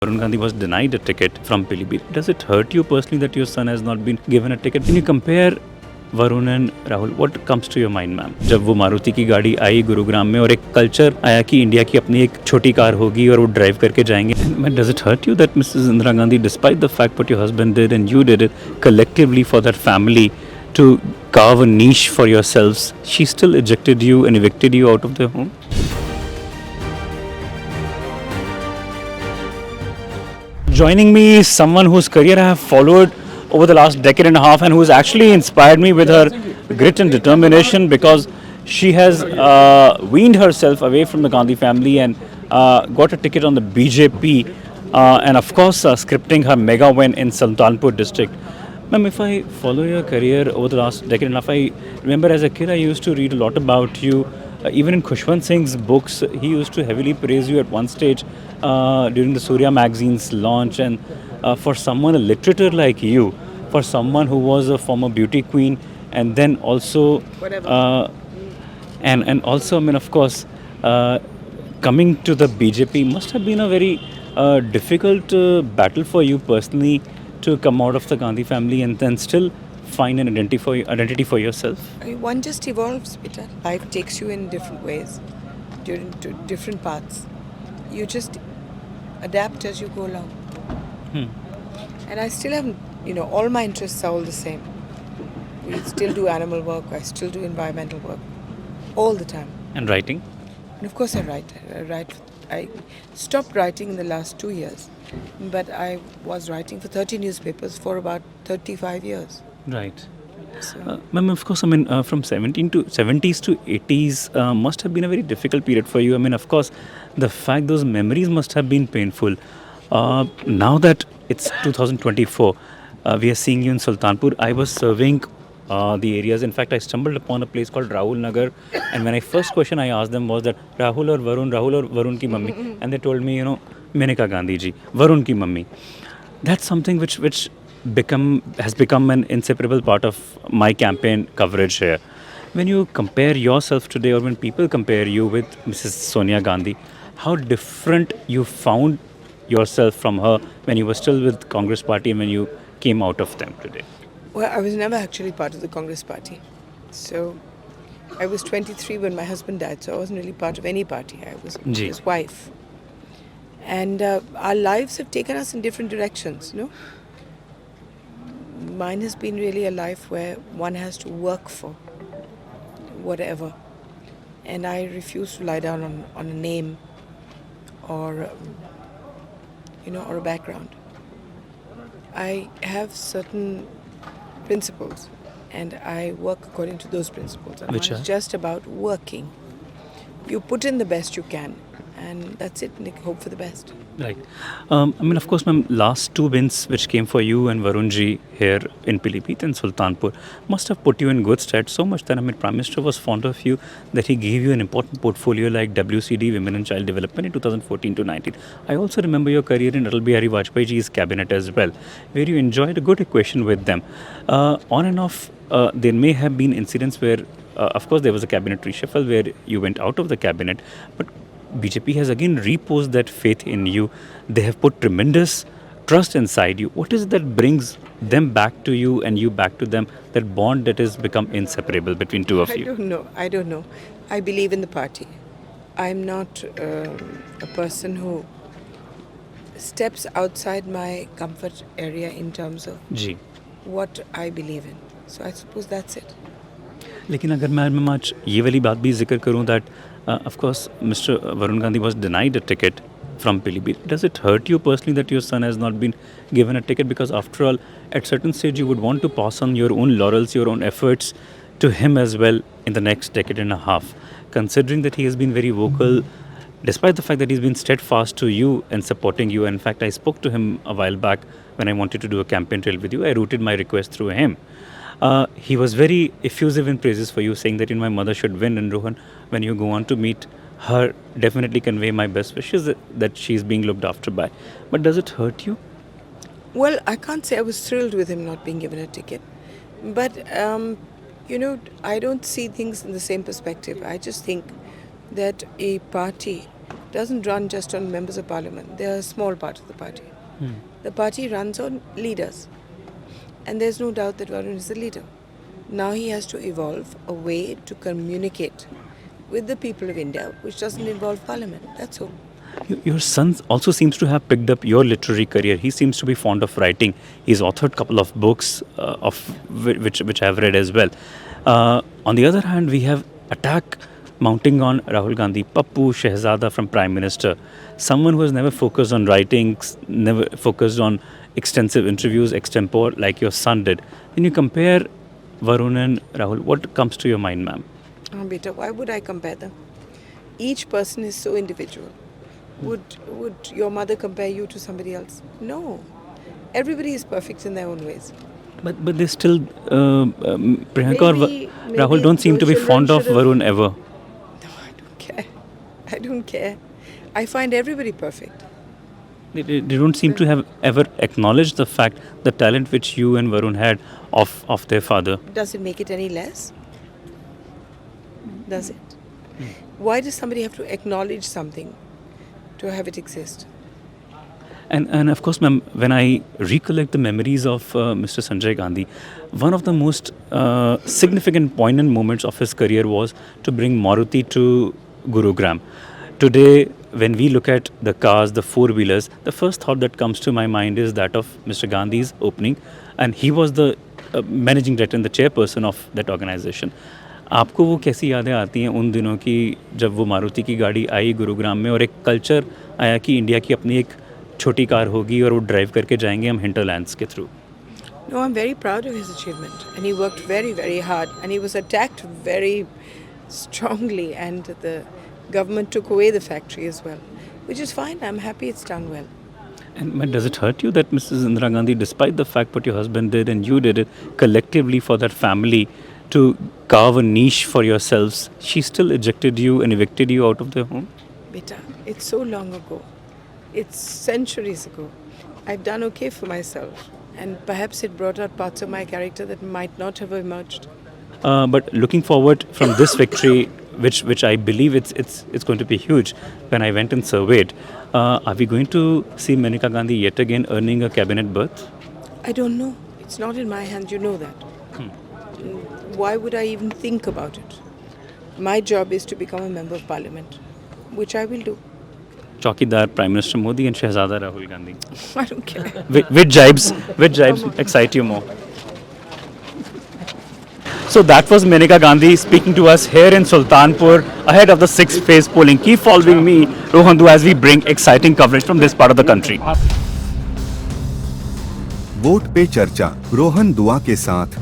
Varun Gandhi was denied a ticket from Pilibhit. Does it hurt you personally that your son has not been given a ticket? Can you compare Varun and Rahul what comes to your mind ma'am जब वो मारुति की गाड़ी आई गुरुग्राम में और एक culture आया कि India की अपनी एक छोटी कार होगी और वो ड्राइव करके जाएंगे does it hurt you that Mrs Indira Gandhi despite the fact what your husband did and you did it collectively for that family to carve a niche for yourselves, she still ejected you and evicted you out of their home? Joining me is someone whose career I have followed over the last decade and a half and who has actually inspired me with her grit and determination because she has weaned herself away from the Gandhi family and got a ticket on the BJP and of course scripting her mega win in Sultanpur district. Ma'am, if I follow your career over the last decade and a half, I remember as a kid I used to read a lot about you. Even in Khushwant Singh's books, he used to heavily praise you at one stage during the Surya magazine's launch. And for someone, a literature like you, for someone who was a former beauty queen, and then also, and also, I mean, of course, coming to the BJP must have been a very difficult battle for you personally to come out of the Gandhi family and then still find an identity for yourself? One just evolves, Peter. Life takes you in different ways, during to different paths. You just adapt as you go along. And I still have, all my interests are all the same. We still do animal work. I still do environmental work, all the time. And writing? And of course I write. I stopped writing in the last 2 years, but I was writing for 30 newspapers for about 35 years. Right. So, Ma'am, of course, I mean, from 70s to 80s must have been a very difficult period for you. I mean, of course, the fact those memories must have been painful. Now that it's 2024, we are seeing you in Sultanpur. I was serving the areas. In fact, I stumbled upon a place called Rahul Nagar. And when I first question I asked them was that Rahul or Varun ki mummy. And they told me, Maneka Gandhi ji, Varun ki mummy. That's something which has become an inseparable part of my campaign coverage here. When you compare yourself today or when people compare you with Mrs. Sonia Gandhi, how different you found yourself from her when you were still with Congress party and when you came out of them today? well, I was never actually part of the Congress party. So I was 23 when my husband died, so I wasn't really part of any party. I was Ji. his wife. And our lives have taken us in different directions, Mine has been really a life where one has to work for whatever. And I refuse to lie down on a name or, or a background. I have certain principles and I work according to those principles. And Which it's are? just about working. You put in the best you can and that's it, and hope for the best. Right. I mean, of course, ma'am, last two wins which came for you and Varunji here in Pilibhit and Sultanpur must have put you in good stead so much that, I mean, Prime Minister was fond of you that he gave you an important portfolio like WCD, Women and Child Development in 2014 to 19. I also remember your career in Atal Bihari Vajpayee ji's cabinet as well, where you enjoyed a good equation with them. On and off, there may have been incidents where, of course, there was a cabinet reshuffle where you went out of the cabinet, but BJP has again reposed that faith in you. They have put tremendous trust inside you. What is it that brings them back to you and you back to them, that bond that has become inseparable between two of you? I don't know. I believe in the party. I'm not a person who steps outside my comfort area in terms of जी. what I believe in. So I suppose that's it. लेकिन अगर मैं आज ये वाली बात भी जिक्र करूं that of course Mr. Varun Gandhi was denied a ticket from Pilibhit. Does it hurt you personally that your son has not been given a ticket? Because after all, at certain stage you would want to pass on your own laurels, your own efforts to him as well in the next decade and a half. Considering that he has been very vocal, despite the fact that he's been steadfast to you and supporting you. In fact, I spoke to him a while back when I wanted to do a campaign trail with you. I routed my request through him. He was very effusive in praises for you, saying that my mother should win. And Rohan, when you go on to meet her, definitely convey my best wishes that she's being looked after by. But does it hurt you? Well, I can't say I was thrilled with him not being given a ticket. But, I don't see things in the same perspective. I just think that a party doesn't run just on members of parliament. They are a small part of the party. The party runs on leaders. And there's no doubt that Varun is the leader. Now he has to evolve a way to communicate with the people of India, which doesn't involve parliament. That's all. Your son also seems to have picked up your literary career. He seems to be fond of writing. He's authored a couple of books of which I've read as well. On the other hand, we have attack mounting on Rahul Gandhi, Pappu Shehzada from Prime Minister, someone who has never focused on writing, never focused on extensive interviews, extempore, like your son did. When you compare Varun and Rahul, what comes to your mind, ma'am? Oh, beta, why would I compare them? Each person is so individual. Would your mother compare you to somebody else? No. Everybody is perfect in their own ways. But they still, Priyanka or Maybe Rahul don't seem to be those fond of children Varun ever. No, I don't care. I don't care. I find everybody perfect. They don't seem to have ever acknowledged the fact, the talent which you and Varun had of their father. Does it make it any less? Does it? Why does somebody have to acknowledge something to have it exist? And of course, ma'am, when I recollect the memories of Mr. Sanjay Gandhi, one of the most significant poignant moments of his career was to bring Maruti to Gurugram. Today, when we look at the cars, the four-wheelers, the first thought that comes to my mind is that of Mr. Gandhi's opening, and he was the managing director and the chairperson of that organization. आपको वो कैसी यादें आती हैं उन दिनों की जब वो मारुति की गाड़ी आई गुरुग्राम में और एक कल्चर आया कि इंडिया की अपनी एक छोटी कार होगी और वो ड्राइव करके जाएंगे हम हिंटरलैंड्स के through? No, I'm very proud of his achievement, and he worked very, very hard, and he was attacked very strongly, and the government took away the factory as well, which is fine. I'm happy it's done well. And does it hurt you that Mrs. Indira Gandhi, despite the fact what your husband did and you did it collectively for that family to carve a niche for yourselves, she still ejected you and evicted you out of their home? Beta, it's so long ago. It's centuries ago. I've done okay for myself, and perhaps it brought out parts of my character that might not have emerged. But looking forward from this victory, which I believe it's going to be huge. When I went and surveyed, are we going to see Maneka Gandhi yet again earning a cabinet berth? I don't know. It's not in my hands, you know that. Why would I even think about it? My job is to become a member of parliament, which I will do. Chaukidar, Prime Minister Modi and Shehzada Rahul Gandhi. I don't care. Which jibes excite you more? So that was Maneka Gandhi speaking to us here in Sultanpur ahead of the 6th phase polling. Keep following me, Rohan, as we bring exciting coverage from this part of the country. Vote पे चर्चा रोहन दुआ के साथ